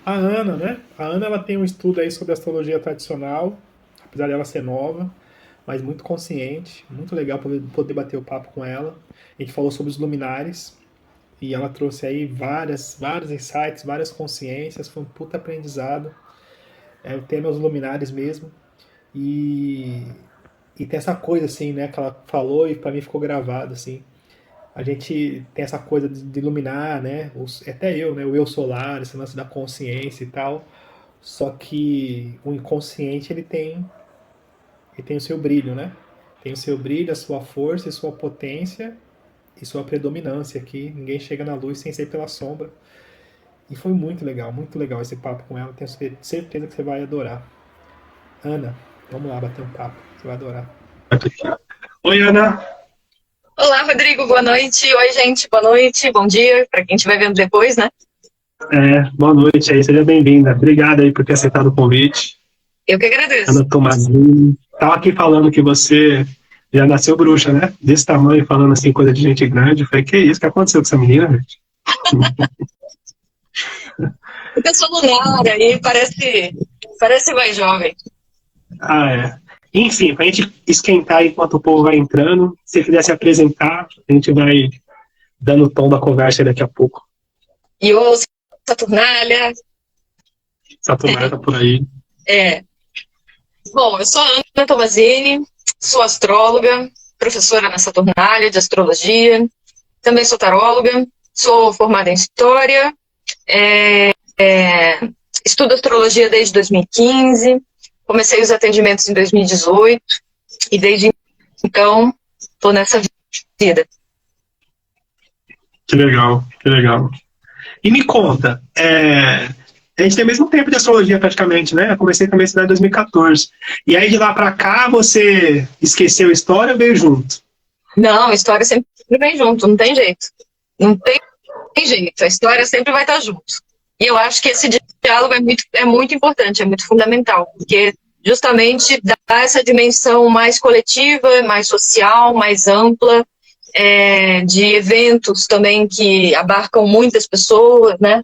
A Ana, né? A Ana ela tem um estudo aí sobre astrologia tradicional, apesar dela ser nova, mas muito consciente, muito legal poder bater o papo com ela. A gente falou sobre os luminares e ela trouxe aí vários insights, várias consciências, foi um puta aprendizado. É o tema é os luminares mesmo. E, e tem essa coisa assim, né, que ela falou e para mim ficou gravado assim. A gente tem essa coisa de iluminar, né? Até eu, né? O eu solar, esse lance da consciência e tal. Só que o inconsciente ele tem o seu brilho, né? Tem o seu brilho, a sua força e sua potência e sua predominância aqui. Ninguém chega na luz sem ser pela sombra. E foi muito legal esse papo com ela. Tenho certeza que você vai adorar. Ana, vamos lá bater um papo. Você vai adorar. Oi, Ana. Olá, Rodrigo, boa noite. Oi, gente, boa noite, bom dia, para quem estiver vendo depois, né? Boa noite aí, seja bem-vinda. Obrigado aí por ter aceitado o convite. Eu que agradeço. Ana Tomazini. Tava aqui falando que você já nasceu bruxa, né? Desse tamanho, falando assim, coisa de gente grande. Eu falei, que isso? O que aconteceu com essa menina, gente? Eu sou lunar, aí parece mais jovem. Ah, é. Enfim, pra gente esquentar enquanto o povo vai entrando, se você quiser se apresentar, a gente vai dando o tom da conversa daqui a pouco. E eu, Saturnália, Saturnara tá por aí. é... Bom, eu sou a Ana Tomazini, sou astróloga, professora na Saturnália de astrologia, também sou taróloga, sou formada em história, é, é, estudo astrologia desde 2015, comecei os atendimentos em 2018 e desde então estou nessa vida. Que legal, que legal. E me conta, a gente tem o mesmo tempo de astrologia praticamente, né? Eu comecei também a estudar em 2014. E aí de lá pra cá você esqueceu a história ou veio junto? Não, a história sempre vem junto, não tem jeito. Não tem jeito, a história sempre vai estar junto. E eu acho que esse diálogo é muito importante, é muito fundamental, porque justamente dá essa dimensão mais coletiva, mais social, mais ampla, de eventos também que abarcam muitas pessoas, né?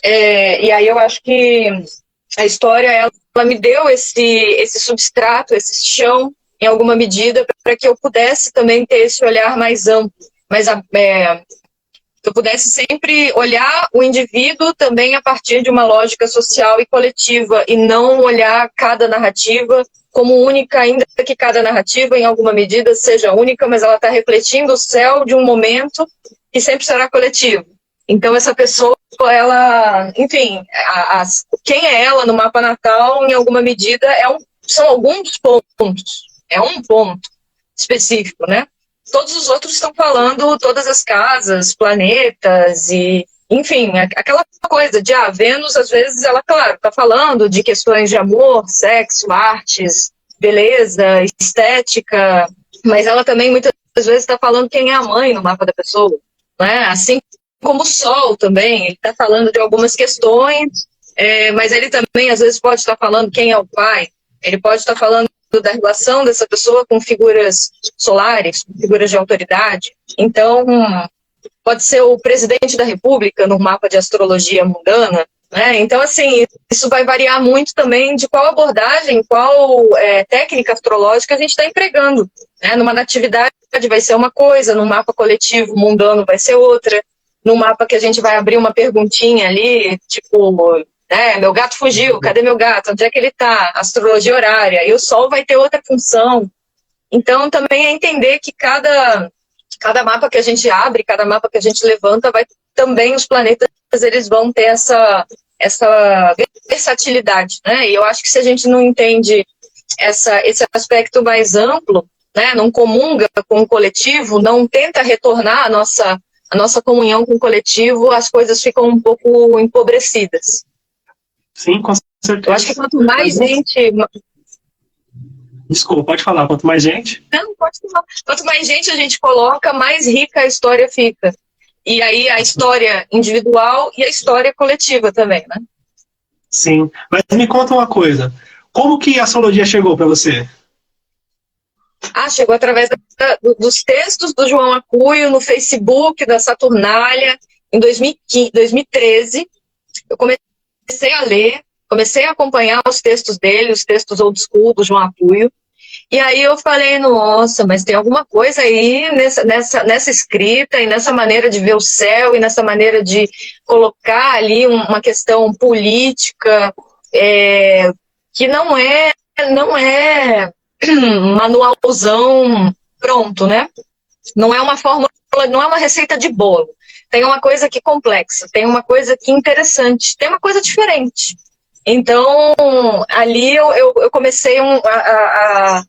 E aí eu acho que a história, ela me deu esse substrato, esse chão, em alguma medida, para que eu pudesse também ter esse olhar mais amplo, que eu pudesse sempre olhar o indivíduo também a partir de uma lógica social e coletiva, e não olhar cada narrativa como única, ainda que cada narrativa, em alguma medida, seja única, mas ela está refletindo o céu de um momento que sempre será coletivo. Então, essa pessoa, ela, enfim, quem é ela no mapa natal, em alguma medida, são alguns pontos, é um ponto específico, né? Todos os outros estão falando todas as casas, planetas e, enfim, aquela coisa de, Vênus, às vezes, ela, claro, está falando de questões de amor, sexo, artes, beleza, estética, mas ela também, muitas vezes, está falando quem é a mãe no mapa da pessoa, né? Assim como o Sol também, ele está falando de algumas questões, mas ele também, às vezes, pode estar falando quem é o pai, ele pode estar falando da relação dessa pessoa com figuras solares, com figuras de autoridade. Então, pode ser o presidente da República no mapa de astrologia mundana, né? Então, assim, isso vai variar muito também de qual abordagem, qual técnica astrológica a gente está empregando, né? Numa natividade vai ser uma coisa, num mapa coletivo mundano vai ser outra, num mapa que a gente vai abrir uma perguntinha ali, tipo, meu gato fugiu, cadê meu gato? Onde é que ele está? Astrologia horária. E o Sol vai ter outra função. Então, também é entender que cada mapa que a gente abre, cada mapa que a gente levanta, também os planetas eles vão ter essa versatilidade, né? E eu acho que se a gente não entende esse aspecto mais amplo, né, não comunga com o coletivo, não tenta retornar a nossa comunhão com o coletivo, as coisas ficam um pouco empobrecidas. Sim, com Eu acho que certeza. quanto mais gente. Desculpa, pode falar. Quanto mais gente, Não, pode falar. Quanto mais gente a gente coloca, mais rica a história fica. E aí a história individual e a história coletiva também, né? sim. Mas me conta uma coisa. Como que a astrologia chegou para você? Chegou através dos textos do João Acuio no Facebook da Saturnália, em 2015, 2013. Eu comecei comecei a ler, comecei a acompanhar os textos dele, os textos old school do João Apuio. E aí eu falei, nossa, mas tem alguma coisa aí nessa escrita e nessa maneira de ver o céu e nessa maneira de colocar ali uma questão política que não é manualzão pronto, né? Não é uma fórmula, não é uma receita de bolo. Tem uma coisa aqui complexa, tem uma coisa aqui interessante, tem uma coisa diferente. Então, ali eu comecei a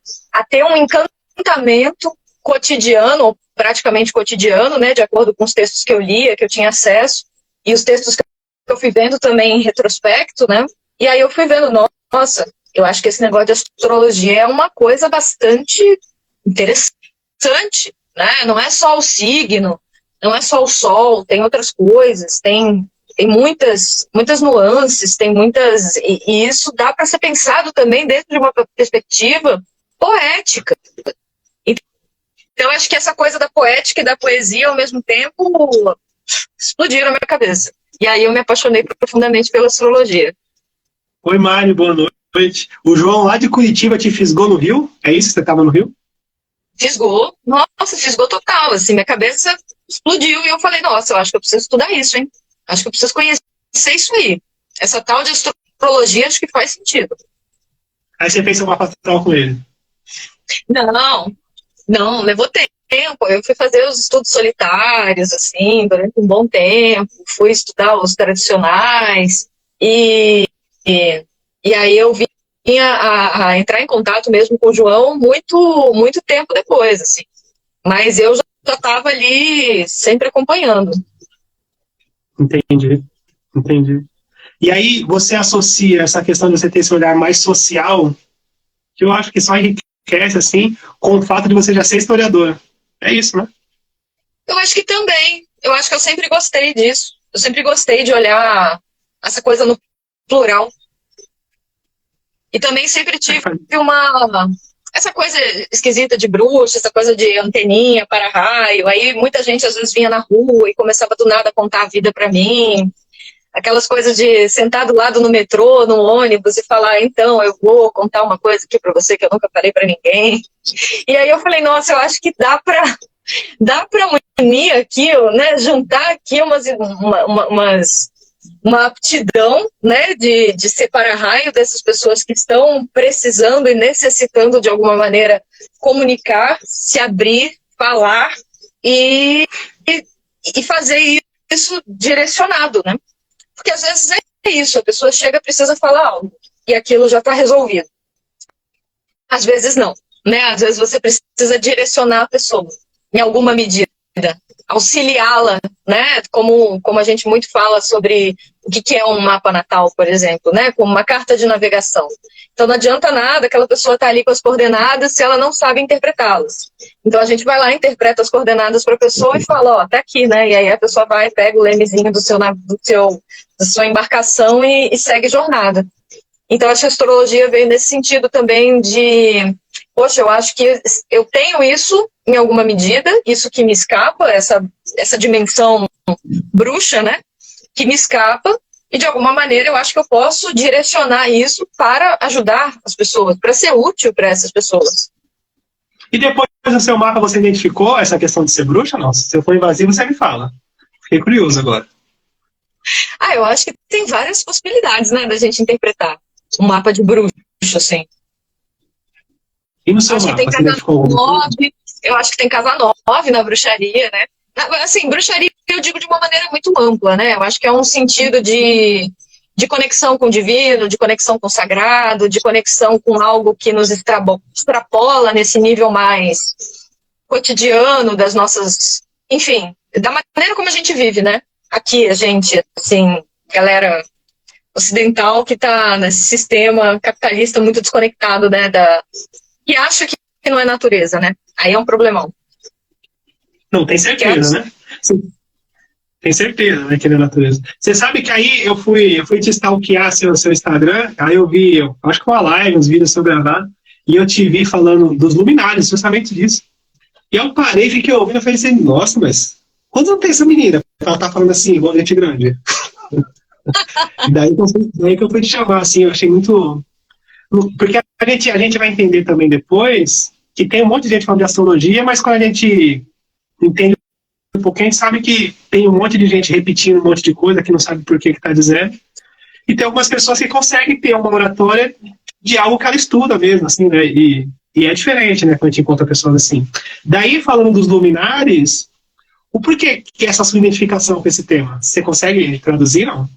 ter um encantamento cotidiano, ou praticamente cotidiano, né, de acordo com os textos que eu lia, que eu tinha acesso, e os textos que eu fui vendo também em retrospecto, né, e aí eu fui vendo, nossa, eu acho que esse negócio de astrologia é uma coisa bastante interessante, né, não é só o signo, não é só o sol, tem outras coisas, tem muitas nuances, tem muitas, e isso dá para ser pensado também dentro de uma perspectiva poética. Então, acho que essa coisa da poética e da poesia, ao mesmo tempo, explodiram na minha cabeça. E aí eu me apaixonei profundamente pela astrologia. Oi, Mário, boa noite. O João lá de Curitiba te fisgou no Rio? É isso? Você estava no Rio? Fisgou. Nossa, fisgou total. Assim, minha cabeça explodiu e eu falei, nossa, eu acho que eu preciso estudar isso, hein? Acho que eu preciso conhecer isso aí. Essa tal de astrologia acho que faz sentido. Aí você fez uma astral com ele? Não, levou tempo. Eu fui fazer os estudos solitários, assim, durante um bom tempo. Fui estudar os tradicionais. E aí eu vinha a entrar em contato mesmo com o João muito tempo depois, assim. Mas eu já estava ali sempre acompanhando. Entendi. E aí você associa essa questão de você ter esse olhar mais social, que eu acho que só enriquece, assim, com o fato de você já ser historiador. É isso, né? Eu acho que também. Eu acho que eu sempre gostei disso. Eu sempre gostei de olhar essa coisa no plural. E também sempre tive essa coisa esquisita de bruxa, essa coisa de anteninha, para-raio. Aí muita gente às vezes vinha na rua e começava do nada a contar a vida para mim. Aquelas coisas de sentar do lado no metrô, no ônibus e falar, então, eu vou contar uma coisa aqui para você que eu nunca falei para ninguém. E aí eu falei, nossa, eu acho que dá para unir aqui, né, juntar aqui uma aptidão, né, de separar raio dessas pessoas que estão precisando e necessitando de alguma maneira comunicar, se abrir, falar e fazer isso direcionado, né? Porque às vezes é isso, a pessoa chega e precisa falar algo e aquilo já está resolvido. Às vezes não, né? Às vezes você precisa direcionar a pessoa em alguma medida, auxiliá-la, né? Como a gente muito fala sobre o que é um mapa natal, por exemplo, né? Como uma carta de navegação. Então não adianta nada aquela pessoa estar ali com as coordenadas se ela não sabe interpretá-las. Então a gente vai lá, interpreta as coordenadas para a pessoa e fala, ó, tá aqui, né? E aí a pessoa vai, pega o lemezinho da sua embarcação e segue jornada. Então acho que a astrologia veio nesse sentido também de, poxa, eu acho que eu tenho isso em alguma medida, isso que me escapa, essa dimensão bruxa, né? Que me escapa, e de alguma maneira eu acho que eu posso direcionar isso para ajudar as pessoas, para ser útil para essas pessoas. E depois do seu mapa você identificou essa questão de ser bruxa? Não, se eu for invasivo você me fala. Fiquei curioso agora. Eu acho que tem várias possibilidades, né, da gente interpretar um mapa de bruxa, assim. E no seu mapa, você identificou alguma coisa? Eu acho que tem casa 9 na bruxaria, né? Assim, bruxaria eu digo de uma maneira muito ampla, né? Eu acho que é um sentido de conexão com o divino, de conexão com o sagrado, de conexão com algo que nos extrapola nesse nível mais cotidiano das nossas... Enfim, da maneira como a gente vive, né? Aqui, a gente, assim, galera ocidental que tá nesse sistema capitalista muito desconectado, né? E acha que não é natureza, né? Aí é um problemão. Não, tem certeza, né? Tem certeza, né, que ele é natureza. Você sabe que aí eu fui te stalkear seu Instagram, aí eu vi, acho que uma live, uns vídeos seu gravado, e eu te vi falando dos luminares, justamente disso. E eu parei, fiquei ouvindo, eu falei assim, nossa, mas quantos anos tem essa menina? Ela tá falando assim, igual gente grande. E daí que eu fui te chamar, assim, eu achei muito... Porque a gente vai entender também depois que tem um monte de gente falando de astrologia, mas quando a gente entende um pouquinho, a gente sabe que tem um monte de gente repetindo um monte de coisa que não sabe por que está dizendo. E tem algumas pessoas que conseguem ter uma oratória de algo que ela estuda mesmo, assim, né? E é diferente, né, quando a gente encontra pessoas assim. Daí, falando dos luminares, o porquê que essa sua identificação com esse tema? Você consegue traduzir, não?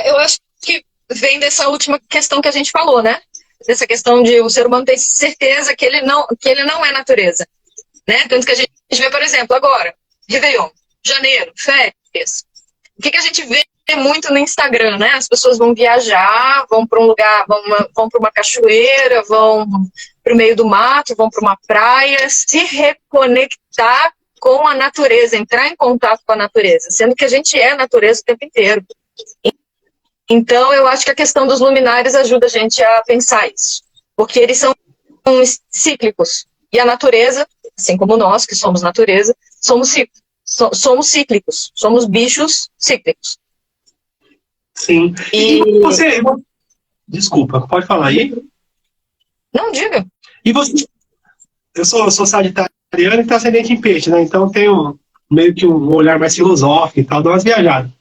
Eu acho que vem dessa última questão que a gente falou, né? Dessa questão de o ser humano ter certeza que ele não é natureza, né? Tanto que a gente vê, por exemplo, agora, Réveillon, janeiro, férias. O que a gente vê muito no Instagram, né? As pessoas vão viajar, vão para um lugar, vão para uma cachoeira, vão para o meio do mato, vão para uma praia, se reconectar com a natureza, entrar em contato com a natureza, sendo que a gente é a natureza o tempo inteiro. Então, eu acho que a questão dos luminares ajuda a gente a pensar isso, porque eles são cíclicos, e a natureza, assim como nós, que somos natureza, somos cíclicos, somos bichos cíclicos. Sim. E você... Desculpa, pode falar aí? Não, diga. E você... Eu sou sagitariano e tá ascendente em peixe, né? Então tenho meio que um olhar mais filosófico e tal, dá umas viajadas.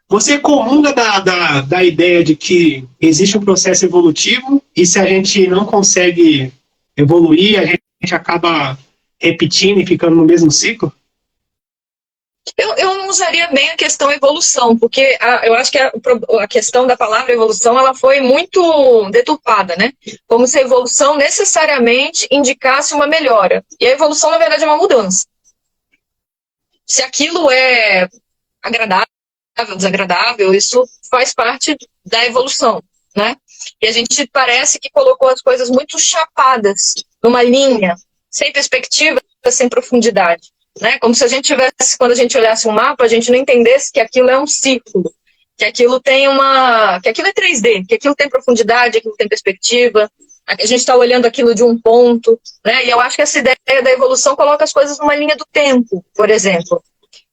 Você comunga da ideia de que existe um processo evolutivo e se a gente não consegue evoluir, a gente acaba repetindo e ficando no mesmo ciclo? Eu não usaria bem a questão evolução, porque eu acho que a questão da palavra evolução ela foi muito deturpada, né? Como se a evolução necessariamente indicasse uma melhora. E a evolução, na verdade, é uma mudança. Se aquilo é agradável, desagradável, isso faz parte da evolução, né? E a gente parece que colocou as coisas muito chapadas, numa linha, sem perspectiva, sem profundidade. Né? Como se a gente tivesse, quando a gente olhasse um mapa, a gente não entendesse que aquilo é um círculo, que aquilo tem que aquilo é 3D, que aquilo tem profundidade, que aquilo tem perspectiva, a gente está olhando aquilo de um ponto, né? E eu acho que essa ideia da evolução coloca as coisas numa linha do tempo, por exemplo.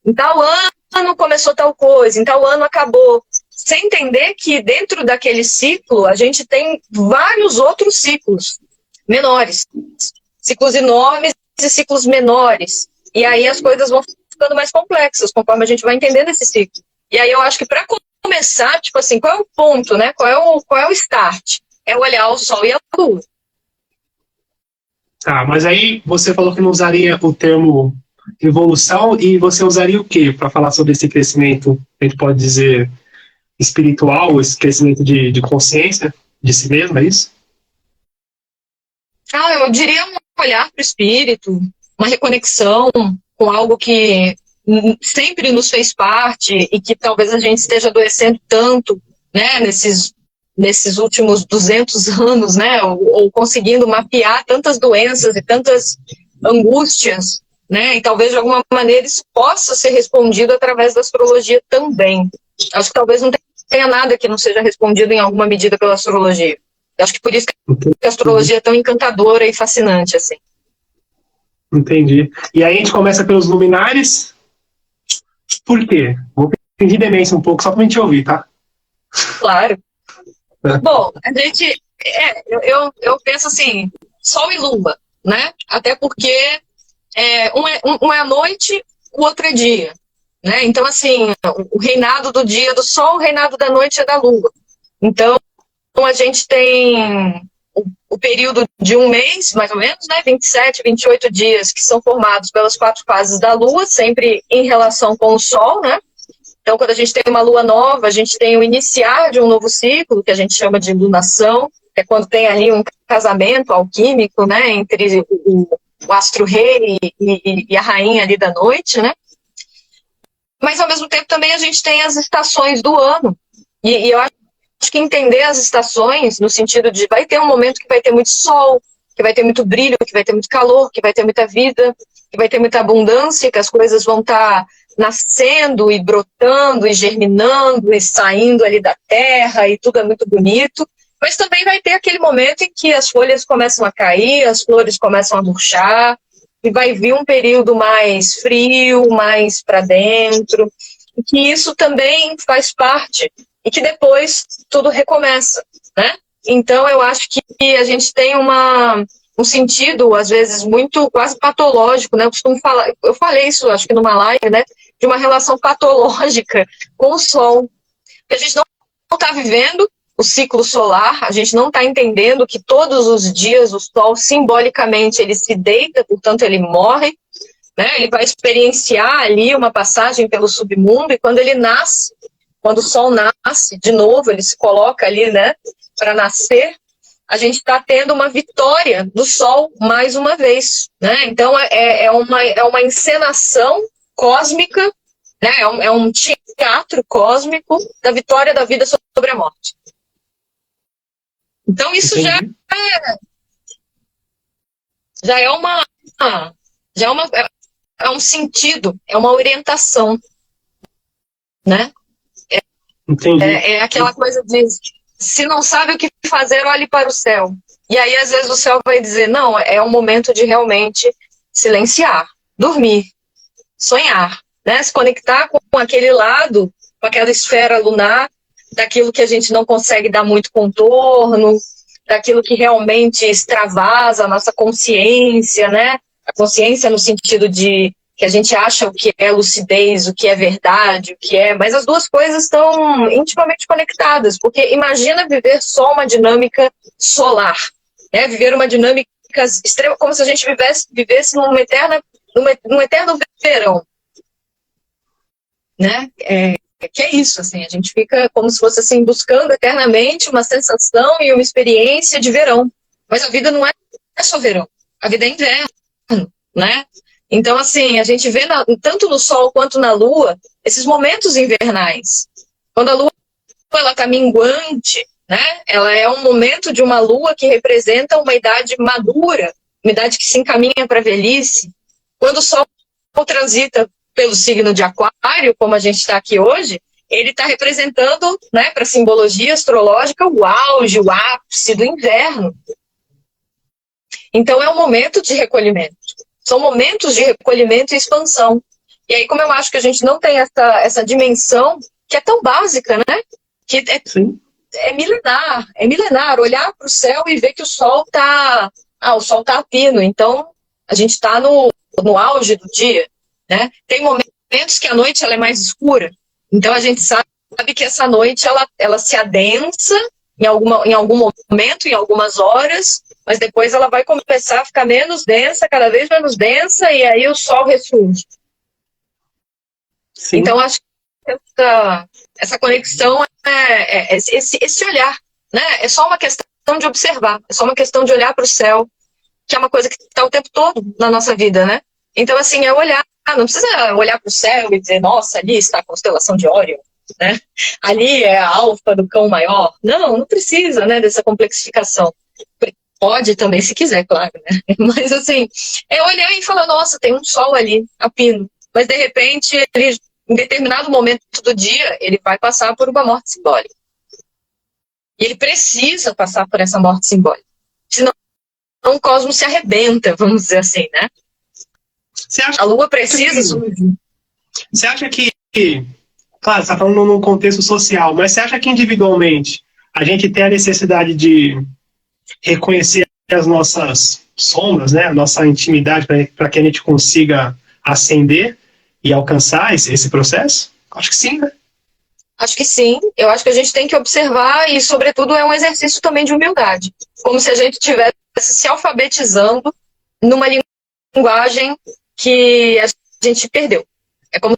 Em tal ano começou tal coisa, em tal ano acabou. Sem entender que dentro daquele ciclo a gente tem vários outros ciclos menores, ciclos enormes e ciclos menores. E aí as coisas vão ficando mais complexas conforme a gente vai entendendo esse ciclo. E aí eu acho que para começar, tipo assim, qual é o ponto, né? Qual é o start? É olhar o Sol e a Lua. Tá, mas aí você falou que não usaria o termo evolução e você usaria o quê para falar sobre esse crescimento, a gente pode dizer, espiritual, esse crescimento de consciência de si mesmo, é isso? Eu diria um olhar para o espírito, uma reconexão com algo que sempre nos fez parte e que talvez a gente esteja adoecendo tanto, né, nesses últimos 200 anos, né, ou conseguindo mapear tantas doenças e tantas angústias, né, e talvez de alguma maneira isso possa ser respondido através da astrologia também. Acho que talvez não tenha nada que não seja respondido em alguma medida pela astrologia. Acho que por isso que a astrologia é tão encantadora e fascinante, assim. Entendi. E aí a gente começa pelos luminares. Por quê? Vou pedir demência um pouco, só pra gente ouvir, tá? Claro. Bom, a gente... eu penso assim, Sol e Lua, né? Até porque um é à noite, o outro é dia. Né? Então, assim, o reinado do dia é do Sol, o reinado da noite é da Lua. Então, a gente tem o período de um mês, mais ou menos, né, 27, 28 dias, que são formados pelas 4 fases da Lua, sempre em relação com o Sol, né? Então, quando a gente tem uma Lua nova, a gente tem o iniciar de um novo ciclo, que a gente chama de lunação, que é quando tem ali um casamento alquímico, né, entre o astro-rei e a rainha ali da noite, né? Mas, ao mesmo tempo, também a gente tem as estações do ano, e eu acho que entender as estações no sentido de vai ter um momento que vai ter muito sol, que vai ter muito brilho, que vai ter muito calor, que vai ter muita vida, que vai ter muita abundância, que as coisas vão estar nascendo e brotando e germinando e saindo ali da terra e tudo é muito bonito. Mas também vai ter aquele momento em que as folhas começam a cair, as flores começam a murchar e vai vir um período mais frio, mais para dentro. e que isso também faz parte, e que depois tudo recomeça, né? Então, eu acho que a gente tem um sentido, às vezes, muito quase patológico, né? Eu costumo falar, eu falei isso, acho que numa live, né? De uma relação patológica com o Sol. A gente não está vivendo o ciclo solar, a gente não está entendendo que todos os dias o Sol, simbolicamente, ele se deita, portanto, ele morre, né? Ele vai experienciar ali uma passagem pelo submundo, e quando ele nasce, quando o Sol nasce, de novo, ele se coloca ali, né? Para nascer, a gente está tendo uma vitória do Sol mais uma vez, né? Então é uma encenação cósmica, né? É um teatro cósmico da vitória da vida sobre a morte. Então isso já é um sentido, é uma orientação, né? Entendi. É aquela coisa de, se não sabe o que fazer, olhe para o céu. E aí, às vezes, o céu vai dizer, não, é um momento de realmente silenciar, dormir, sonhar, né? Se conectar com aquele lado, com aquela esfera lunar, daquilo que a gente não consegue dar muito contorno, daquilo que realmente extravasa a nossa consciência, né? A consciência no sentido de que a gente acha o que é lucidez, o que é verdade, o que é... Mas as duas coisas estão intimamente conectadas, porque imagina viver só uma dinâmica solar, né? Viver uma dinâmica extrema, como se a gente vivesse num eterno verão, né? Que é isso, assim, a gente fica como se fosse assim, buscando eternamente uma sensação e uma experiência de verão. Mas a vida não é só verão, a vida é inverno, né? Então, assim, a gente vê tanto no Sol quanto na Lua esses momentos invernais. Quando a Lua está minguante, né? Ela é um momento de uma Lua que representa uma idade madura, uma idade que se encaminha para a velhice. Quando o Sol transita pelo signo de Aquário, como a gente está aqui hoje, ele está representando, né, para a simbologia astrológica, o auge, o ápice do inverno. Então, é um momento de recolhimento. São momentos de recolhimento e expansão. E aí, como eu acho que a gente não tem essa dimensão, que é tão básica, né? Que é milenar, olhar para o céu e ver que o Sol está a pino. Então, a gente está no auge do dia, né? Tem momentos que a noite ela é mais escura. Então, a gente sabe que essa noite ela se adensa em algum momento, em algumas horas, mas depois ela vai começar a ficar menos densa, cada vez menos densa, e aí o Sol ressurge. Sim. Então, acho que essa conexão esse olhar, né? É só uma questão de observar, é só uma questão de olhar para o céu, que é uma coisa que está o tempo todo na nossa vida, né? Então, assim, é olhar, não precisa olhar para o céu e dizer, nossa, ali está a constelação de Órion, né? Ali é a alfa do cão maior. Não precisa, né, dessa complexificação. Pode também, se quiser, claro, né? Mas, assim, é olhar e falar, nossa, tem um Sol ali, a pino. Mas, de repente, ele, em determinado momento do dia, ele vai passar por uma morte simbólica. E ele precisa passar por essa morte simbólica. Senão, o cosmos se arrebenta, vamos dizer assim, né? A Lua precisa surgir. Você acha que, claro, você está falando num contexto social, mas você acha que individualmente a gente tem a necessidade de reconhecer as nossas sombras, né, a nossa intimidade, para que a gente consiga ascender e alcançar esse processo? Acho que sim, né? Acho que sim. Eu acho que a gente tem que observar e, sobretudo, é um exercício também de humildade. Como se a gente estivesse se alfabetizando numa linguagem que a gente perdeu. É como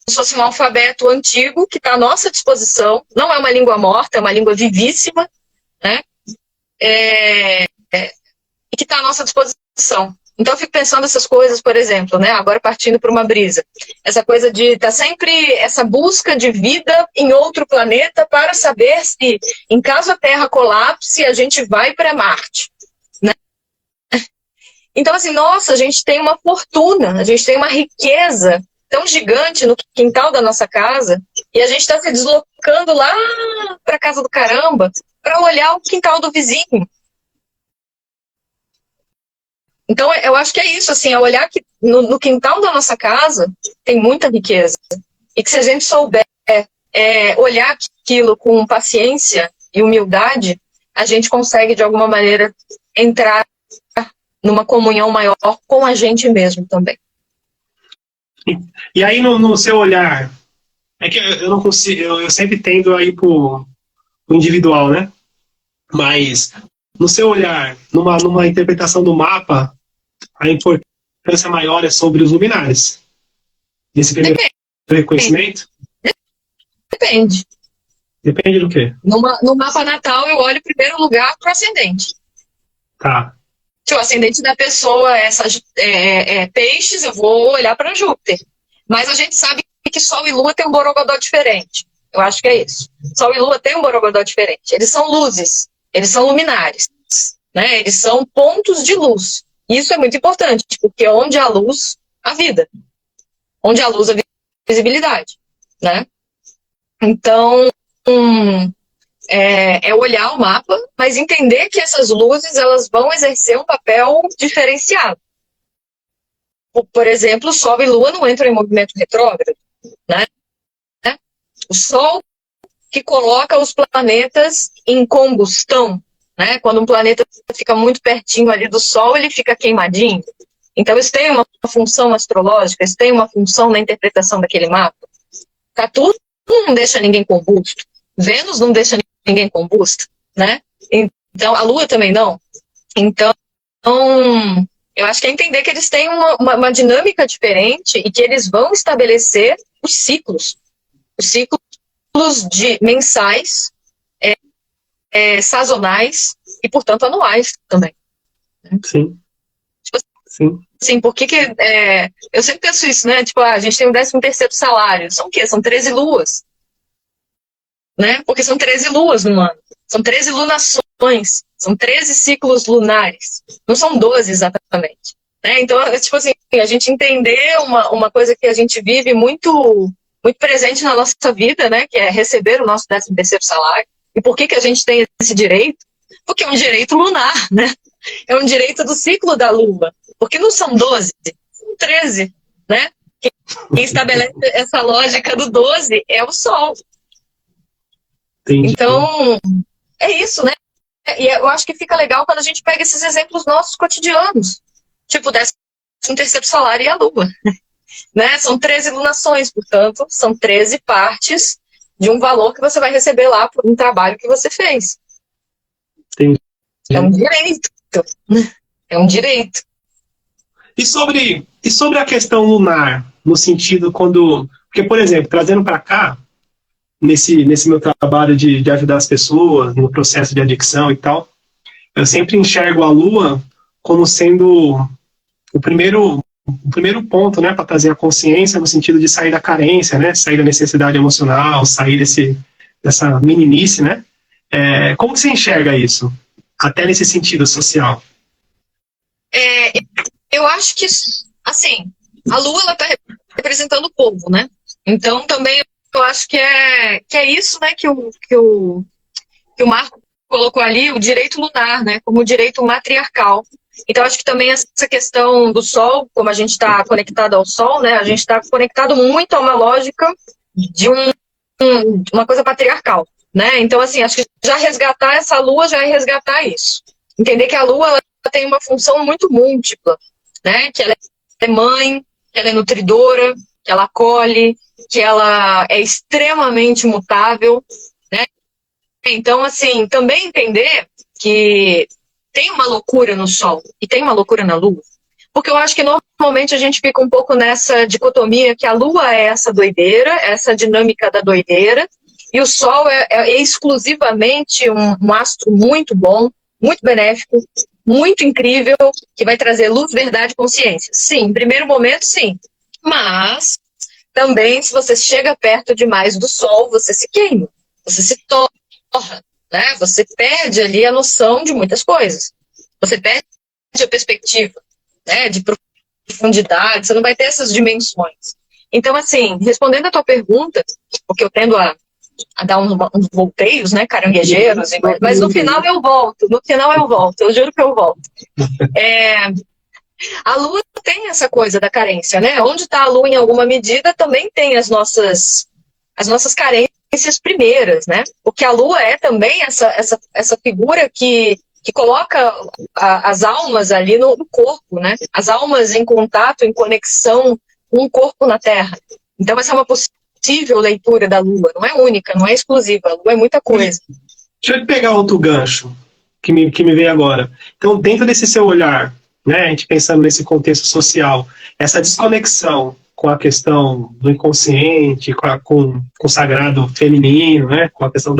se fosse um alfabeto antigo que está à nossa disposição. Não é uma língua morta, é uma língua vivíssima, né? E que está à nossa disposição. Então, eu fico pensando essas coisas, por exemplo, né? Agora partindo para uma brisa. Essa coisa de estar sempre essa busca de vida em outro planeta para saber se, em caso a Terra colapse, a gente vai para Marte, né? Então, assim, nossa, a gente tem uma fortuna, a gente tem uma riqueza tão gigante no quintal da nossa casa, e a gente está se deslocando lá para a casa do caramba para olhar o quintal do vizinho. Então, eu acho que é isso, assim, é olhar que no quintal da nossa casa tem muita riqueza. e que se a gente souber olhar aquilo com paciência e humildade, a gente consegue, de alguma maneira, entrar numa comunhão maior com a gente mesmo também. E aí, no seu olhar, é que eu não consigo, eu sempre tendo aí pro individual, né? Mas, no seu olhar, numa interpretação do mapa, a importância maior é sobre os luminares. Nesse primeiro reconhecimento? Depende. Depende do quê? No mapa natal, eu olho em primeiro lugar para o ascendente. Tá. Se o ascendente da pessoa é peixes, eu vou olhar para Júpiter. Mas a gente sabe que Sol e Lua tem um borogodó diferente. Eu acho que é isso. Sol e Lua tem um borogodó diferente. Eles são luzes, eles são luminares, né? Eles são pontos de luz. Isso é muito importante, porque onde há luz, há vida. Onde há luz, há visibilidade, né? Então, olhar o mapa, mas entender que essas luzes elas vão exercer um papel diferenciado. Por exemplo, Sol e Lua não entram em movimento retrógrado, né? O Sol que coloca os planetas em combustão, né? Quando um planeta fica muito pertinho ali do Sol, ele fica queimadinho. Então, isso tem uma função astrológica, isso tem uma função na interpretação daquele mapa. Saturno não deixa ninguém combusto. Vênus não deixa ninguém combusto, né? Então, a Lua também não. Então, eu acho que é entender que eles têm uma dinâmica diferente e que eles vão estabelecer os ciclos de mensais, sazonais e, portanto, anuais também. Sim. Tipo, sim. Sim, porque eu sempre penso isso, né? Tipo, a gente tem o 13º salário. São o quê? São 13 luas. Né? Porque são 13 luas no ano. São 13 lunações. São 13 ciclos lunares. Não são 12 exatamente. Né? Então, tipo assim, a gente entender uma coisa que a gente vive muito, muito presente na nossa vida, né? Que é receber o nosso 13º salário. E por que a gente tem esse direito? Porque é um direito lunar, né? É um direito do ciclo da lua. Porque não são 12, são 13, né? Quem estabelece essa lógica do 12 é o Sol. Entendi. Então, é isso, né? E eu acho que fica legal quando a gente pega esses exemplos nossos cotidianos. Tipo, o 13º salário e a Lua. Né? São 13 lunações, portanto, são 13 partes de um valor que você vai receber lá por um trabalho que você fez. Entendi. É um direito. É um direito. E sobre a questão lunar, no sentido quando... Porque, por exemplo, trazendo para cá, nesse meu trabalho de ajudar as pessoas, no processo de adicção e tal, eu sempre enxergo a Lua como sendo o primeiro ponto, né, para trazer a consciência no sentido de sair da carência, né, sair da necessidade emocional, sair dessa meninice, né? Como você enxerga isso? Até nesse sentido social. Eu acho que, assim, a Lua ela está representando o povo, né? Então também eu acho que é isso, né, que o Marco colocou ali, o direito lunar, né, como direito matriarcal. Então acho que também essa questão do Sol, como a gente está conectado ao Sol, né, a gente está conectado muito a uma lógica de uma coisa patriarcal, né? Então assim, acho que já resgatar essa Lua já é resgatar isso. Entender que a Lua ela tem uma função muito múltipla, né? Que ela é mãe, que ela é nutridora, que ela acolhe, que ela é extremamente mutável, né? Então, assim, também entender que tem uma loucura no Sol e tem uma loucura na Lua. Porque eu acho que normalmente a gente fica um pouco nessa dicotomia que a Lua é essa doideira, essa dinâmica da doideira, e o Sol é exclusivamente um astro muito bom, muito benéfico, muito incrível, que vai trazer luz, verdade e consciência. Sim, em primeiro momento, sim. Mas também, se você chega perto demais do Sol, você se queima, você se torra, né? Você perde ali a noção de muitas coisas. Você perde a perspectiva, né? De profundidade, você não vai ter essas dimensões. Então, assim, respondendo a tua pergunta, porque eu tendo a dar uns volteios, né, caranguejeiros, mas no final eu volto, eu juro que eu volto. A lua tem essa coisa da carência, né? Onde está a lua em alguma medida também tem as nossas carências primeiras, né? Porque a lua é também essa figura que coloca as almas ali no corpo, né? As almas em contato, em conexão com o corpo na Terra. Então essa é uma possível leitura da lua, não é única, não é exclusiva, a lua é muita coisa. Deixa eu pegar outro gancho que me veio agora. Então, dentro desse seu olhar, né, a gente pensando nesse contexto social, essa desconexão com a questão do inconsciente, com o sagrado feminino, né, com a questão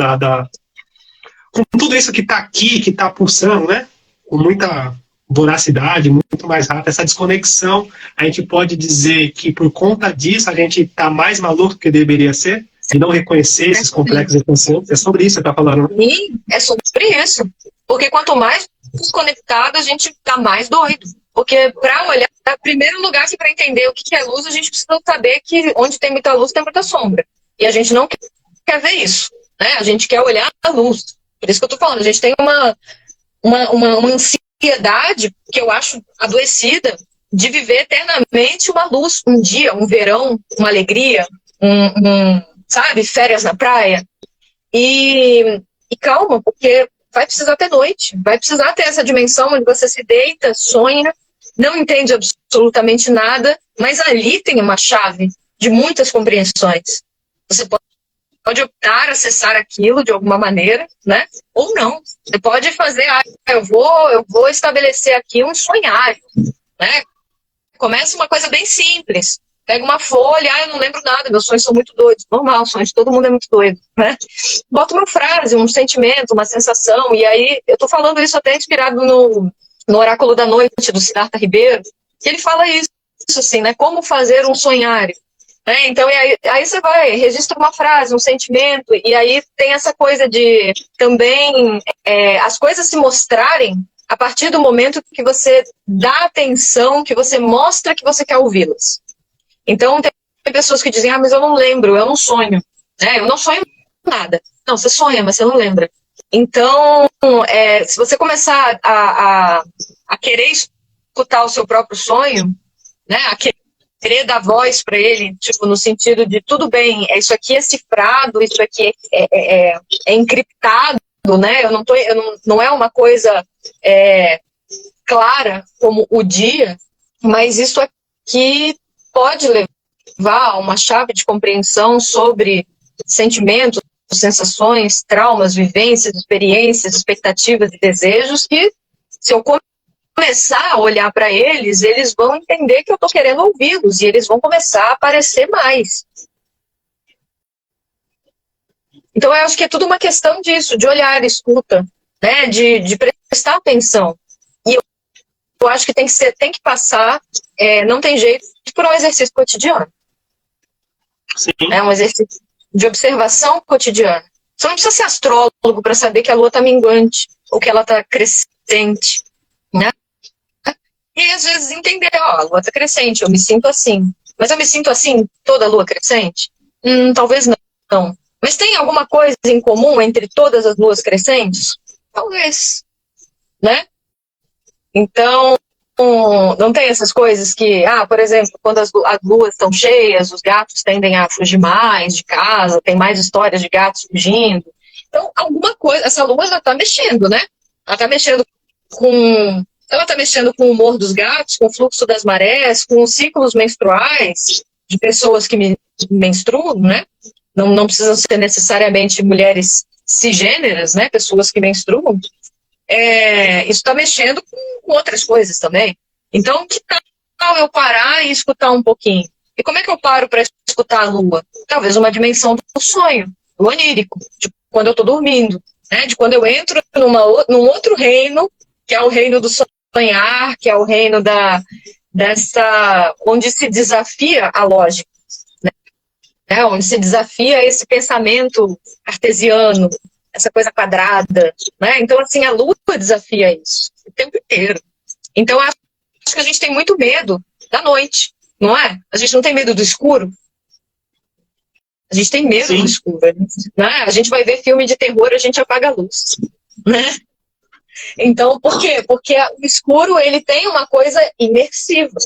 com tudo isso que está aqui, que está pulsando, né, com muita voracidade, muito mais rápido, essa desconexão, a gente pode dizer que por conta disso a gente está mais maluco do que deveria ser? E não reconhecer esses complexos inconscientes? É sobre isso que você está falando, né? Sim, é sobre isso. Porque quanto mais desconectado, a gente tá mais doido. Porque para olhar, em primeiro lugar, que para entender o que é luz, a gente precisa saber que onde tem muita luz, tem muita sombra. E a gente não quer ver isso, né? A gente quer olhar a luz. Por isso que eu tô falando, a gente tem uma ansiedade que eu acho adoecida de viver eternamente uma luz, um dia, um verão, uma alegria, sabe, férias na praia. E calma, porque vai precisar ter noite, vai precisar ter essa dimensão onde você se deita, sonha, não entende absolutamente nada, mas ali tem uma chave de muitas compreensões. Você pode optar, acessar aquilo de alguma maneira, né? Ou não. Você pode fazer, eu vou estabelecer aqui um sonhário, né? Começa uma coisa bem simples. Pega uma folha, eu não lembro nada, meus sonhos são muito doidos. Normal, o sonho de todo mundo é muito doido, né? Bota uma frase, um sentimento, uma sensação, e aí eu tô falando isso até inspirado no Oráculo da Noite, do Siddhartha Ribeiro, que ele fala isso assim, né? Como fazer um sonhário. Né? Então, aí você vai, registra uma frase, um sentimento, e aí tem essa coisa de também as coisas se mostrarem a partir do momento que você dá atenção, que você mostra que você quer ouvi-las. Então, tem pessoas que dizem, mas eu não lembro, eu não sonho. Né? Eu não sonho nada. Não, você sonha, mas você não lembra. Então, se você começar a querer escutar o seu próprio sonho, né, a querer dar voz para ele, tipo, no sentido de, tudo bem, isso aqui é cifrado, isso aqui é encriptado, né? Não é uma coisa clara como o dia, mas isso aqui pode levar a uma chave de compreensão sobre sentimentos, sensações, traumas, vivências, experiências, expectativas e desejos que, se eu começar a olhar para eles, eles vão entender que eu estou querendo ouvi-los e eles vão começar a aparecer mais. Então, eu acho que é tudo uma questão disso, de olhar, escuta, né, de prestar atenção. E eu acho que tem que passar, não tem jeito, por um exercício cotidiano. Sim. É um exercício de observação cotidiana. Você não precisa ser astrólogo para saber que a lua está minguante ou que ela está crescente, né? E às vezes entender, a lua está crescente, eu me sinto assim. Mas eu me sinto assim toda a lua crescente? Talvez não. Mas tem alguma coisa em comum entre todas as luas crescentes? Talvez, né? Então, não tem essas coisas que, por exemplo, quando as luas estão cheias, os gatos tendem a fugir mais de casa, tem mais histórias de gatos fugindo. Então, alguma coisa, essa lua, ela está mexendo, né? Ela está mexendo com o humor dos gatos, com o fluxo das marés, com os ciclos menstruais de pessoas que menstruam, né? Não precisam ser necessariamente mulheres cisgêneras, né? Pessoas que menstruam. Isso está mexendo com outras coisas também. Então, que tal eu parar e escutar um pouquinho? E como é que eu paro para escutar a lua? Talvez uma dimensão do sonho, do onírico, de quando eu estou dormindo, né? De quando eu entro num outro reino, que é o reino do sonhar, que é o reino onde se desafia a lógica, né? Onde se desafia esse pensamento cartesiano, essa coisa quadrada, né? Então, assim, a lua desafia isso o tempo inteiro. Então, acho que a gente tem muito medo da noite, não é? A gente não tem medo do escuro. A gente tem medo do escuro, né? A gente vai ver filme de terror, a gente apaga a luz, né? Então, por quê? Porque o escuro, ele tem uma coisa imersiva.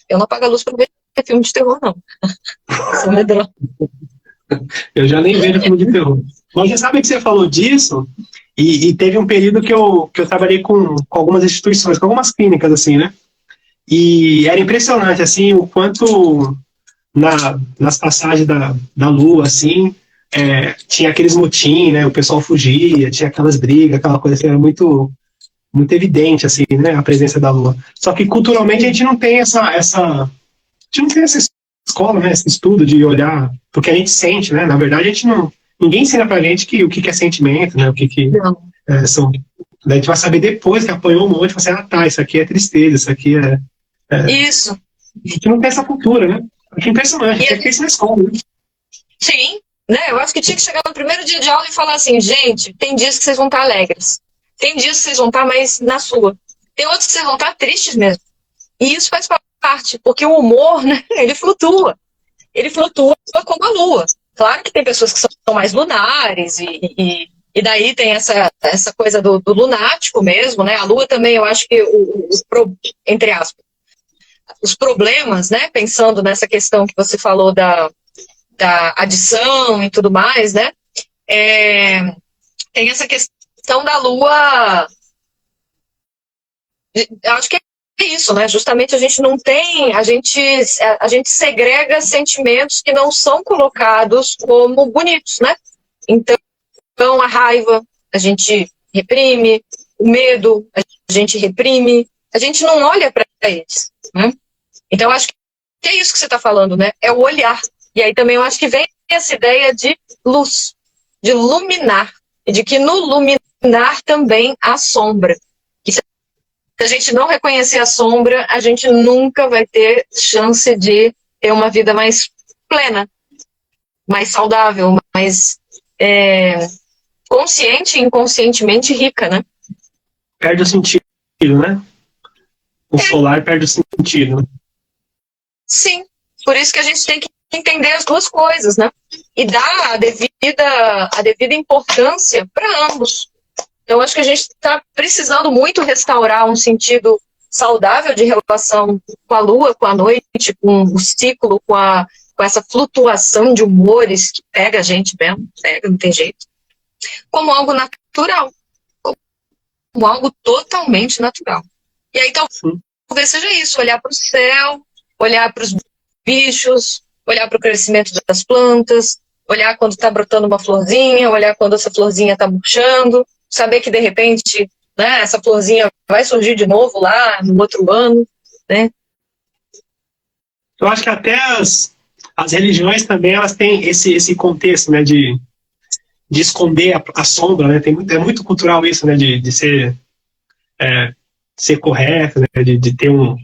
Eu não apago a luz para ver filme de terror, não. Sou medrosa. Eu já nem vejo filme de terror. Mas você sabe que você falou disso, e teve um período que eu trabalhei com algumas instituições, com algumas clínicas, assim, né? E era impressionante, assim, o quanto nas passagens da lua, assim, tinha aqueles motins, né? O pessoal fugia, tinha aquelas brigas, aquela coisa assim, era muito, muito evidente, assim, né? A presença da lua. Só que culturalmente a gente não tem a gente não tem essa escola, né? Esse estudo de olhar porque a gente sente, né? Na verdade, a gente não. Ninguém ensina pra gente o que é sentimento, né? Não. São. Daí a gente vai saber depois que apanhou um monte, você, tá, isso aqui é tristeza, isso aqui Isso. A gente não tem essa cultura, né? É impressionante, tinha que ter isso na escola, né? Sim, né? Eu acho que tinha que chegar no primeiro dia de aula e falar assim, gente, tem dias que vocês vão estar alegres. Tem dias que vocês vão estar mais na sua. Tem outros que vocês vão estar tristes mesmo. E isso faz parte, porque o humor, né, ele flutua. Ele flutua como a lua. Claro que tem pessoas que são mais lunares, e daí tem essa coisa do lunático mesmo, né? A lua também, eu acho que, entre aspas, os problemas, né? Pensando nessa questão que você falou da adição e tudo mais, né? Tem essa questão da lua. Eu acho que é isso, né? Justamente a gente não tem, a gente segrega sentimentos que não são colocados como bonitos, né? Então a raiva a gente reprime, o medo a gente reprime, a gente não olha para eles, né? Então eu acho que é isso que você está falando, né? É o olhar. E aí também eu acho que vem essa ideia de luz, de luminar, e de que no luminar também há sombra. Se a gente não reconhecer a sombra, a gente nunca vai ter chance de ter uma vida mais plena, mais saudável, mais consciente e inconscientemente rica, né? Perde o sentido, né? O solar perde o sentido. Sim, por isso que a gente tem que entender as duas coisas, né? E dar a devida importância para ambos. Então, acho que a gente está precisando muito restaurar um sentido saudável de relação com a lua, com a noite, com o ciclo, com essa flutuação de humores que pega a gente mesmo, pega, não tem jeito, como algo natural, como algo totalmente natural. E aí, talvez seja isso, olhar para o céu, olhar para os bichos, olhar para o crescimento das plantas, olhar quando está brotando uma florzinha, olhar quando essa florzinha está murchando, saber que de repente, né, essa florzinha vai surgir de novo lá no outro ano, né? Eu acho que até as religiões também elas têm esse contexto, né, de esconder a sombra, né? É muito cultural isso, né, de ser correto, né, de ter uma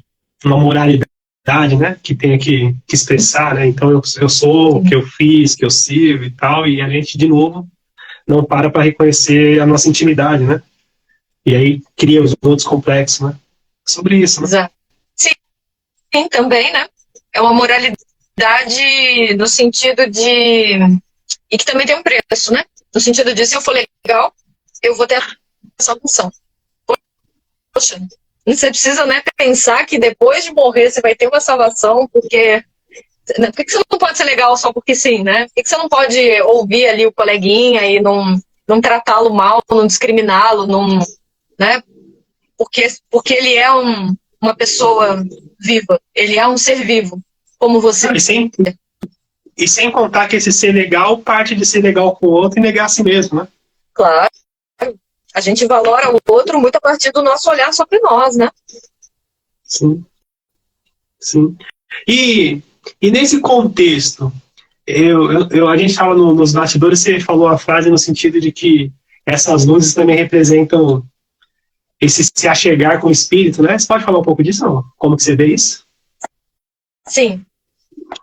moralidade, né, que tenha que expressar, né? Então eu sou o que eu fiz, que eu sirvo e tal, e a gente de novo não para reconhecer a nossa intimidade, né? E aí cria os outros complexos, né? Sobre isso, né? Exato. Sim, também, né? É uma moralidade no sentido de... E que também tem um preço, né? No sentido de, se eu for legal, eu vou ter essa função. Poxa, você precisa, né, pensar que depois de morrer você vai ter uma salvação, porque... Por que você não pode ser legal só porque sim, né? Por que você não pode ouvir ali o coleguinha e não tratá-lo mal, não discriminá-lo, né? Porque ele é uma pessoa viva, ele é um ser vivo, como você. E sem contar que esse ser legal parte de ser legal com o outro e negar a si mesmo, né? Claro. A gente valora o outro muito a partir do nosso olhar sobre nós, né? Sim. Sim. E nesse contexto, a gente fala nos bastidores, você falou a frase no sentido de que essas luzes também representam esse se achegar com o espírito, né? Você pode falar um pouco disso, não? Como que você vê isso? Sim.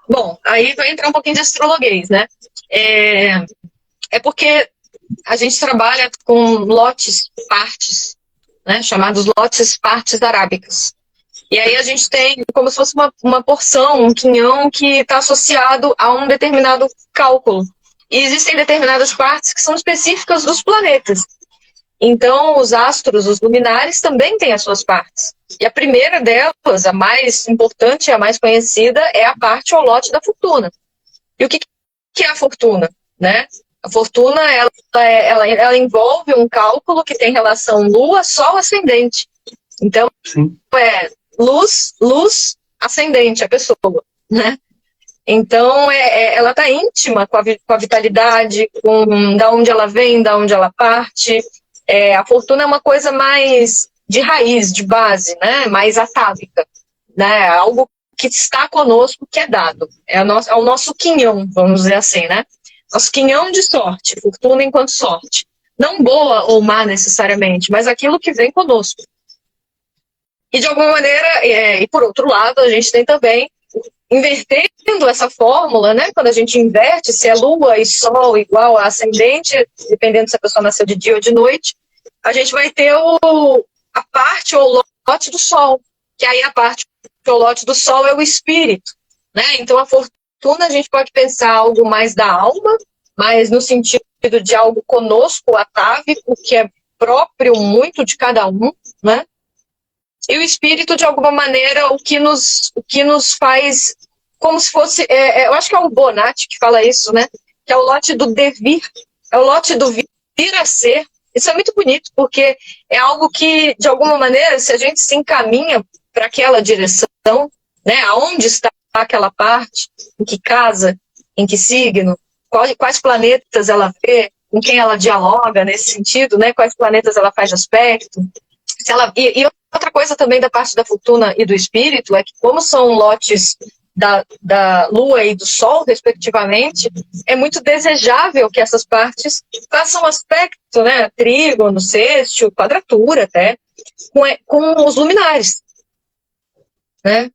Bom, aí vai entrar um pouquinho de astrologuês, né? É porque a gente trabalha com lotes, partes, né? Chamados lotes, partes arábicas. E aí a gente tem como se fosse uma porção, um quinhão que está associado a um determinado cálculo. E existem determinadas partes que são específicas dos planetas. Então, os astros, os luminares, também têm as suas partes. E a primeira delas, a mais importante, a mais conhecida, é a parte ou lote da fortuna. E o que é a fortuna? Né? A fortuna, ela envolve um cálculo que tem relação Lua, Sol, ascendente. Então, Sim. é luz, ascendente, a pessoa, né? Então, ela está íntima com a vitalidade, com da onde ela vem, da onde ela parte. A fortuna é uma coisa mais de raiz, de base, né? Mais atávica, né? Algo que está conosco, que é dado. É o nosso quinhão, vamos dizer assim, né? Nosso quinhão de sorte, fortuna enquanto sorte. Não boa ou má necessariamente, mas aquilo que vem conosco. E de alguma maneira, e por outro lado, a gente tem também, invertendo essa fórmula, né? Quando a gente inverte, se é Lua e Sol igual a ascendente, dependendo se a pessoa nasceu de dia ou de noite, a gente vai ter a parte ou lote do Sol, que aí a parte ou lote do Sol é o espírito, né? Então a fortuna a gente pode pensar algo mais da alma, mas no sentido de algo conosco, atávico, que é próprio muito de cada um, né? E o espírito, de alguma maneira, o que nos faz, como se fosse, eu acho que é o Bonatti que fala isso, né? Que é o lote do devir, é o lote do vir a ser. Isso é muito bonito, porque é algo que, de alguma maneira, se a gente se encaminha para aquela direção, né? Aonde está aquela parte, em que casa, em que signo, quais planetas ela vê, com quem ela dialoga nesse sentido, né? Quais planetas ela faz aspecto. Se ela, e outra coisa também da parte da fortuna e do espírito é que, como são lotes da Lua e do Sol, respectivamente, é muito desejável que essas partes façam aspecto, né, trígono, sextil, quadratura até, com os luminares, né?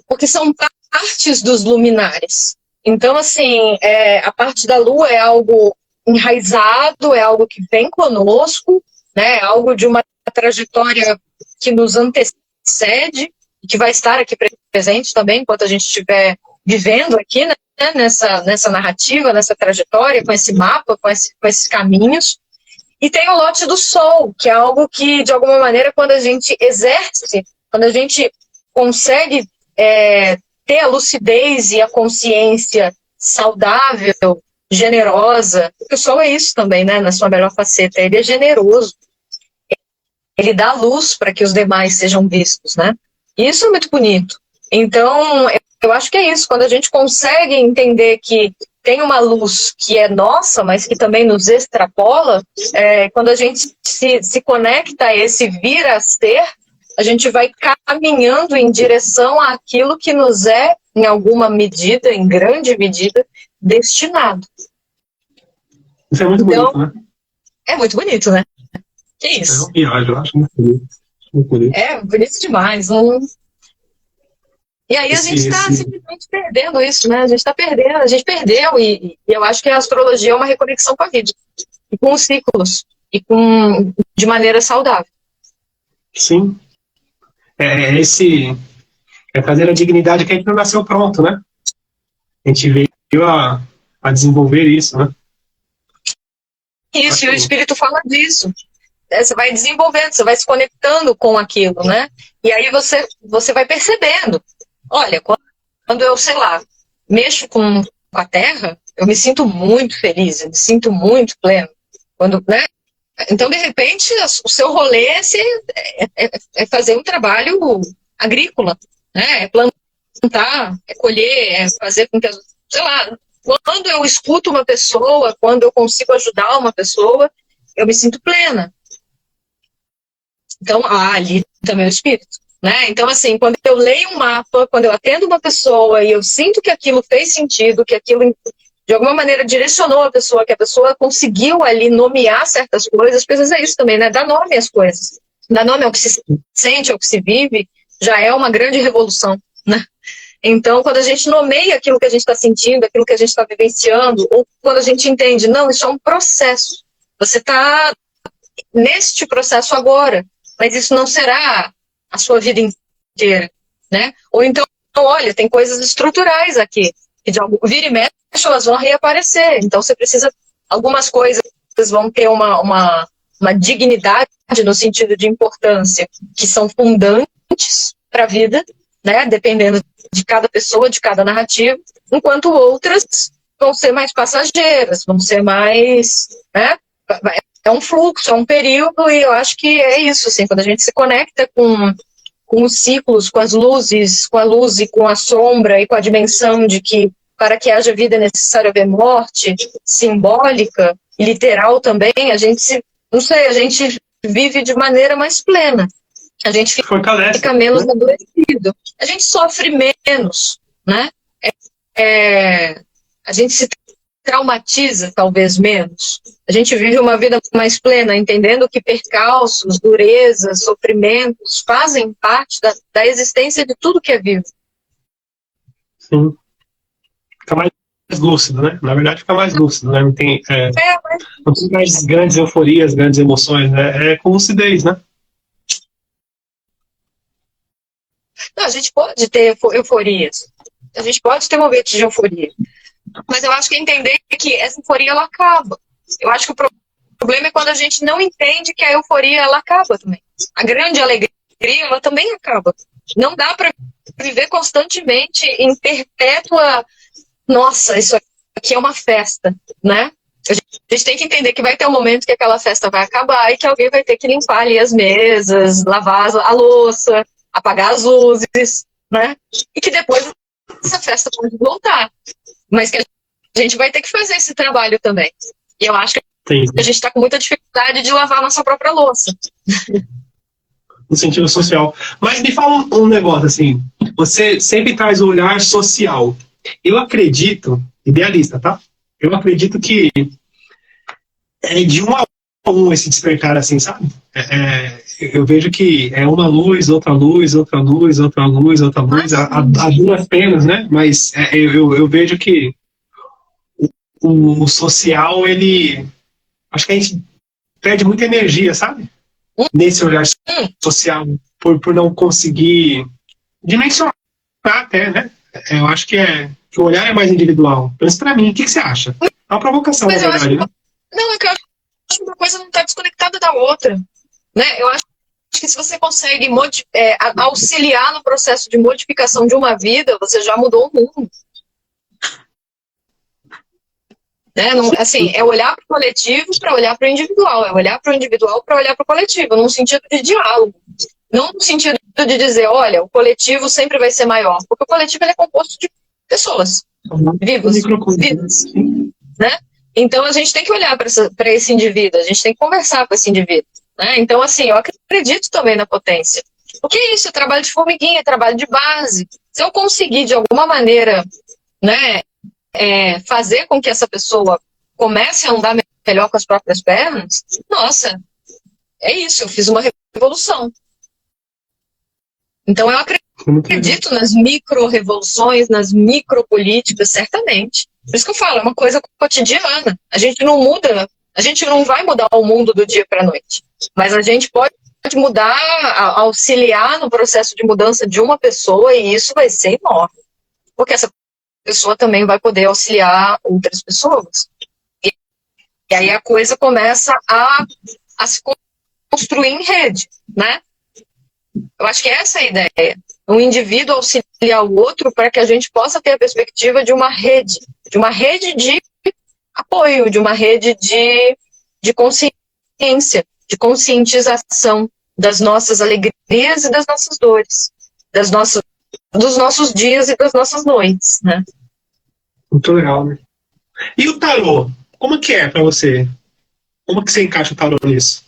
Porque são partes dos luminares. Então, assim, a parte da Lua é algo enraizado, é algo que vem conosco, né? É algo de uma trajetória que nos antecede, que vai estar aqui presente também, enquanto a gente estiver vivendo aqui, né, nessa narrativa, nessa trajetória, com esse mapa, com esses caminhos. E tem o lote do Sol, que é algo que, de alguma maneira, quando a gente exerce, quando a gente consegue ter a lucidez e a consciência saudável, generosa, porque o Sol é isso também, né, na sua melhor faceta, ele é generoso. Ele dá luz para que os demais sejam vistos, né? E isso é muito bonito. Então, eu acho que é isso. Quando a gente consegue entender que tem uma luz que é nossa, mas que também nos extrapola, quando a gente se conecta a esse vir a ser, a gente vai caminhando em direção àquilo que nos é, em alguma medida, em grande medida, destinado. Isso é muito bonito, né? É muito bonito, né? Que isso? É uma viagem, eu acho muito bonito. Muito bonito. É bonito demais. E aí a gente está simplesmente perdendo isso, né? A gente está perdendo, a gente perdeu, e eu acho que a astrologia é uma reconexão com a vida, e com os ciclos, e de maneira saudável. Sim. É trazer a dignidade que a gente não nasceu pronto, né? A gente veio a desenvolver isso, né? Isso, e o espírito fala disso. Você vai desenvolvendo, você vai se conectando com aquilo, né? E aí você vai percebendo. Olha, quando eu, sei lá, mexo com a terra, eu me sinto muito feliz, eu me sinto muito pleno. Né? Então, de repente, o seu rolê é fazer um trabalho agrícola, né? É plantar, é colher, é fazer com que, sei lá, quando eu escuto uma pessoa, quando eu consigo ajudar uma pessoa, eu me sinto plena. Então, ali também é o espírito, né? Então, assim, quando eu leio um mapa, quando eu atendo uma pessoa e eu sinto que aquilo fez sentido, que aquilo, de alguma maneira, direcionou a pessoa, que a pessoa conseguiu ali nomear certas coisas, às vezes é isso também, né? Dar nome às coisas. Dar nome ao que se sente, ao que se vive, já é uma grande revolução, né? Então, quando a gente nomeia aquilo que a gente está sentindo, aquilo que a gente está vivenciando, ou quando a gente entende, não, isso é um processo. Você está neste processo agora, mas isso não será a sua vida inteira, né? Ou então, olha, tem coisas estruturais aqui, que de algum vira e mexe, elas vão reaparecer. Então, você precisa, algumas coisas vão ter uma uma dignidade no sentido de importância, que são fundantes para a vida, né, dependendo de cada pessoa, de cada narrativa, enquanto outras vão ser mais passageiras, vão ser mais, né, é um fluxo, é um período, e eu acho que é isso, assim, quando a gente se conecta com os ciclos, com as luzes, com a luz e com a sombra e com a dimensão de que para que haja vida é necessário haver morte, simbólica e literal também, a gente a gente vive de maneira mais plena. A gente fica menos adoecido. A gente sofre menos, né? A gente se traumatiza talvez menos. A gente vive uma vida mais plena, entendendo que percalços, durezas, sofrimentos fazem parte da existência de tudo que é vivo. Sim. Fica mais lúcido, né? Na verdade, fica mais lúcido, né? Não tem mais grandes euforias, grandes emoções, né? É com lucidez, né? Não, a gente pode ter euforias. A gente pode ter momentos de euforia. Mas eu acho que entender que essa euforia, ela acaba. Eu acho que o problema é quando a gente não entende que a euforia, ela acaba também. A grande alegria, ela também acaba. Não dá para viver constantemente em perpétua... Nossa, isso aqui é uma festa, né? A gente tem que entender que vai ter um momento que aquela festa vai acabar e que alguém vai ter que limpar ali as mesas, lavar a louça, apagar as luzes, né? E que depois essa festa pode voltar. Mas que a gente vai ter que fazer esse trabalho também. E eu acho que a gente está com muita dificuldade de lavar a nossa própria louça. No sentido social. Mas me fala um negócio, assim, você sempre traz o olhar social. Eu acredito, idealista, tá? Eu acredito que é de um a um esse despertar, assim, sabe? Eu vejo que é uma luz, outra luz, outra luz, outra luz, outra luz, há duas penas, né? Mas eu vejo que o social, ele... Acho que a gente perde muita energia, sabe? Nesse olhar social, por não conseguir dimensionar até, né? Eu acho que o olhar é mais individual. Pelo menos pra mim, o que você acha? É uma provocação, na verdade, né? Não, é que eu acho que uma coisa não está desconectada da outra, né? Eu acho que se você consegue auxiliar no processo de modificação de uma vida, você já mudou o mundo. Né? Não, assim, é olhar para o coletivo para olhar para o individual, é olhar para o individual para olhar para o coletivo, num sentido de diálogo. Não no sentido de dizer, olha, o coletivo sempre vai ser maior, porque o coletivo ele é composto de pessoas vivas, né? Então a gente tem que olhar para esse indivíduo, a gente tem que conversar com esse indivíduo, né? Então, assim, eu acredito também na potência. O que é isso? É trabalho de formiguinha, é trabalho de base. Se eu conseguir, de alguma maneira, né, fazer com que essa pessoa comece a andar melhor com as próprias pernas, nossa, é isso, eu fiz uma revolução. Então eu acredito nas micro-revoluções, nas micropolíticas, certamente. Por isso que eu falo, é uma coisa cotidiana. A gente não muda, a gente não vai mudar o mundo do dia para a noite. Mas a gente pode mudar, auxiliar no processo de mudança de uma pessoa, e isso vai ser enorme. Porque essa pessoa também vai poder auxiliar outras pessoas. E aí a coisa começa a se construir em rede, né? Eu acho que essa é a ideia. Um indivíduo auxiliar o outro para que a gente possa ter a perspectiva de uma rede de apoio, de uma rede de consciência, de conscientização das nossas alegrias e das nossas dores, dos nossos dias e das nossas noites, né? Muito legal, né? E o tarô? Como que é para você? Como que você encaixa o tarô nisso?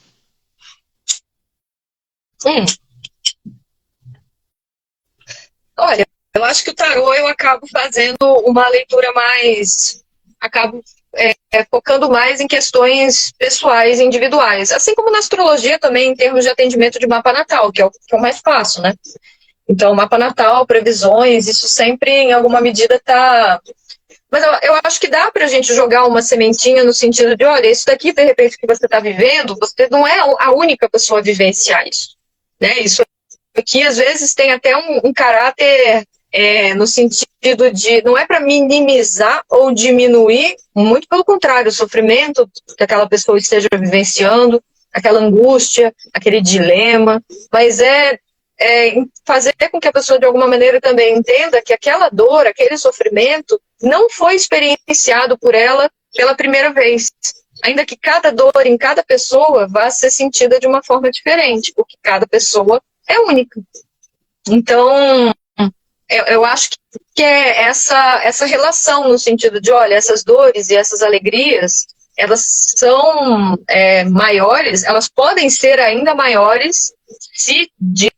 Olha, eu acho que o tarô eu acabo fazendo uma leitura mais... Acabo focando mais em questões pessoais, individuais. Assim como na astrologia também, em termos de atendimento de mapa natal, que é o que eu mais faço, né? Então, mapa natal, previsões, isso sempre, em alguma medida, está... Mas eu acho que dá para a gente jogar uma sementinha no sentido de, olha, isso daqui, de repente, que você está vivendo, você não é a única pessoa a vivenciar isso, né? Isso aqui, às vezes, tem até um caráter no sentido de... Não é para minimizar ou diminuir, muito pelo contrário, o sofrimento que aquela pessoa esteja vivenciando, aquela angústia, aquele dilema, mas fazer com que a pessoa de alguma maneira também entenda que aquela dor, aquele sofrimento não foi experienciado por ela pela primeira vez, ainda que cada dor em cada pessoa vá ser sentida de uma forma diferente, porque cada pessoa é única. Então, eu acho que é essa relação no sentido de, olha, essas dores e essas alegrias, elas são maiores, elas podem ser ainda maiores se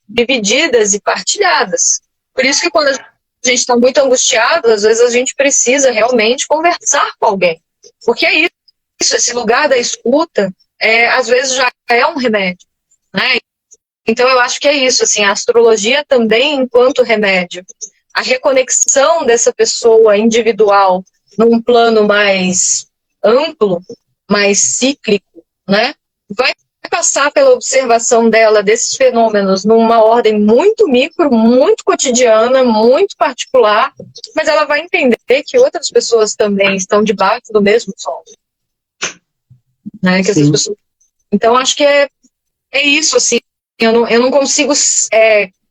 divididas e partilhadas. Por isso que quando a gente está muito angustiado, às vezes a gente precisa realmente conversar com alguém. Porque é isso, esse lugar da escuta, às vezes já é um remédio, né? Então eu acho que é isso, assim, a astrologia também enquanto remédio. A reconexão dessa pessoa individual num plano mais amplo, mais cíclico, né? Vai passar pela observação dela desses fenômenos numa ordem muito micro, muito cotidiana, muito particular, mas ela vai entender que outras pessoas também estão debaixo do mesmo sol. Né? Que essas pessoas... Então, acho que é isso, assim, eu não consigo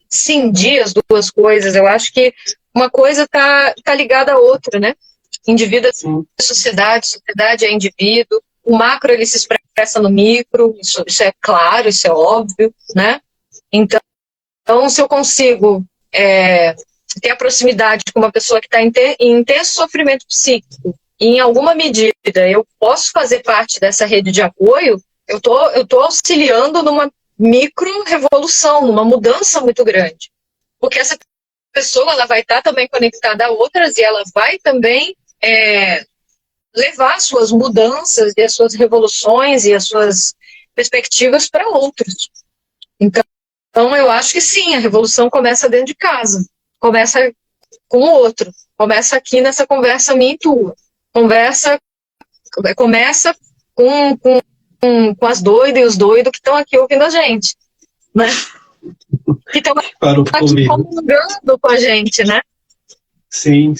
cindir as duas coisas, eu acho que uma coisa tá ligada à outra, né? Indivíduo é sociedade, sociedade é indivíduo, o macro ele se expressa no micro, isso é claro, isso é óbvio, né? Então se eu consigo ter a proximidade com uma pessoa que está em intenso sofrimento psíquico, e em alguma medida eu posso fazer parte dessa rede de apoio, eu tô auxiliando numa micro-revolução, numa mudança muito grande. Porque essa pessoa ela vai estar também conectada a outras e ela vai também levar suas mudanças e as suas revoluções e as suas perspectivas para outros. Então, eu acho que sim, a revolução começa dentro de casa, começa com o outro, começa aqui nessa conversa minha e tua, começa com as doidas e os doidos que estão aqui ouvindo a gente, né? Que estão aqui comungando com a gente, né? Sim,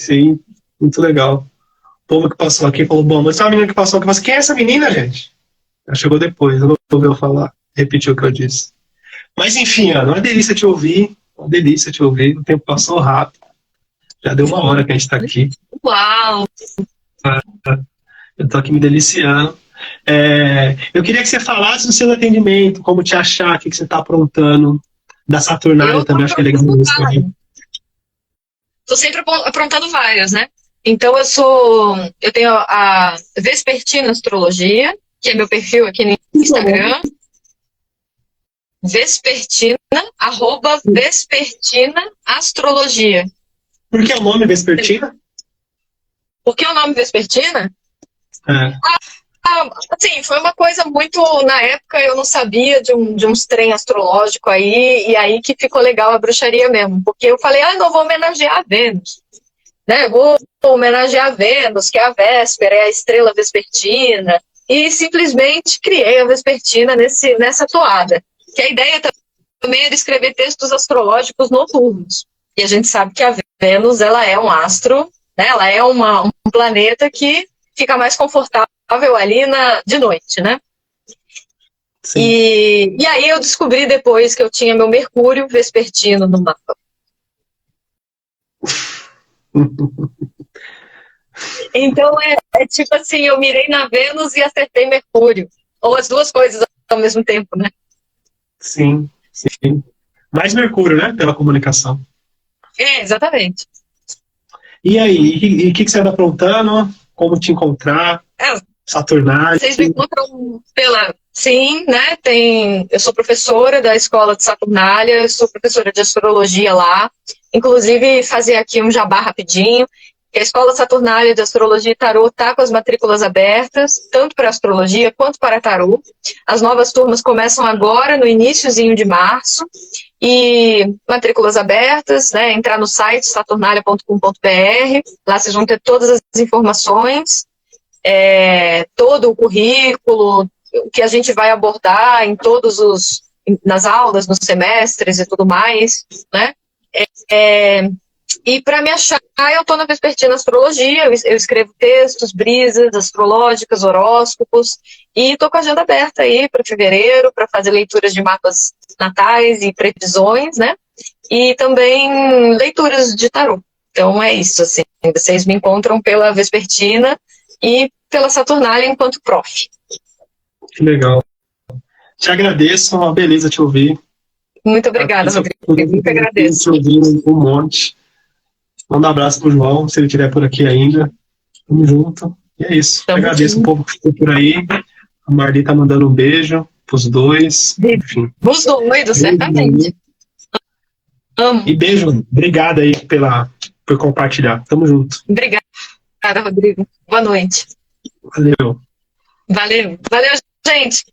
muito legal. O povo que passou aqui falou, bom, mas essa menina que passou aqui, mas quem é essa menina, gente? Ela chegou depois, eu não ouviu falar, repetiu o que eu disse. Mas enfim, Ana, uma delícia te ouvir, o tempo passou rápido, já deu 1 hora que a gente está aqui. Uau! Eu estou aqui me deliciando. Eu queria que você falasse do seu atendimento, como te achar, o que você está aprontando, da Saturnália também, acho que é legal isso também. Estou sempre aprontando várias, né? Então eu tenho a Vespertina Astrologia, que é meu perfil aqui no Instagram. Vespertina, @Vespertina Astrologia. Por que o nome Vespertina? Por que o nome Vespertina? Assim, foi uma coisa muito... Na época eu não sabia de uns trem astrológico aí, e aí que ficou legal a bruxaria mesmo. Porque eu falei, não vou homenagear a Vênus. Né? Vou homenagear a Vênus, que é a Véspera, é a estrela vespertina. E simplesmente criei a Vespertina nessa toada. Que a ideia também era escrever textos astrológicos noturnos. E a gente sabe que a Vênus, ela é um astro, né? Ela é um planeta que fica mais confortável ali de noite, né? E aí eu descobri depois que eu tinha meu Mercúrio vespertino no mapa. Então tipo assim, eu mirei na Vênus e acertei Mercúrio. Ou as duas coisas ao mesmo tempo, né? Sim. Mais Mercúrio, né? Pela comunicação. Exatamente. E aí, o que você anda aprontando? Como te encontrar? Saturnália? Vocês me encontram pela... Sim, né? Eu sou professora da escola de Saturnália, eu sou professora de astrologia lá. Inclusive, fazer aqui um jabá rapidinho. A Escola Saturnália de Astrologia e Tarô está com as matrículas abertas, tanto para astrologia quanto para tarô. As novas turmas começam agora, no iniciozinho de março. E matrículas abertas, né? Entrar no site saturnalia.com.br. Lá vocês vão ter todas as informações, todo o currículo, o que a gente vai abordar nas aulas, nos semestres e tudo mais, né? E para me achar, eu estou na Vespertina Astrologia, eu escrevo textos, brisas astrológicas, horóscopos, e estou com a agenda aberta aí para fevereiro, para fazer leituras de mapas natais e previsões, né? E também leituras de tarô. Então é isso, assim, vocês me encontram pela Vespertina e pela Saturnália enquanto prof. Que legal. Te agradeço, uma beleza te ouvir. Muito obrigada, Rodrigo. Muito agradeço. Te ouvir um monte. Manda um abraço pro João, se ele estiver por aqui ainda. Tamo junto. E é isso. Tamo Agradeço junto. um pouco que ficou por aí. A Marli tá mandando um beijo pros dois. Enfim. Os doidos, certamente. Amo. E beijo. Obrigado aí por compartilhar. Tamo junto. Obrigada, Rodrigo. Boa noite. Valeu. Valeu. Valeu, gente.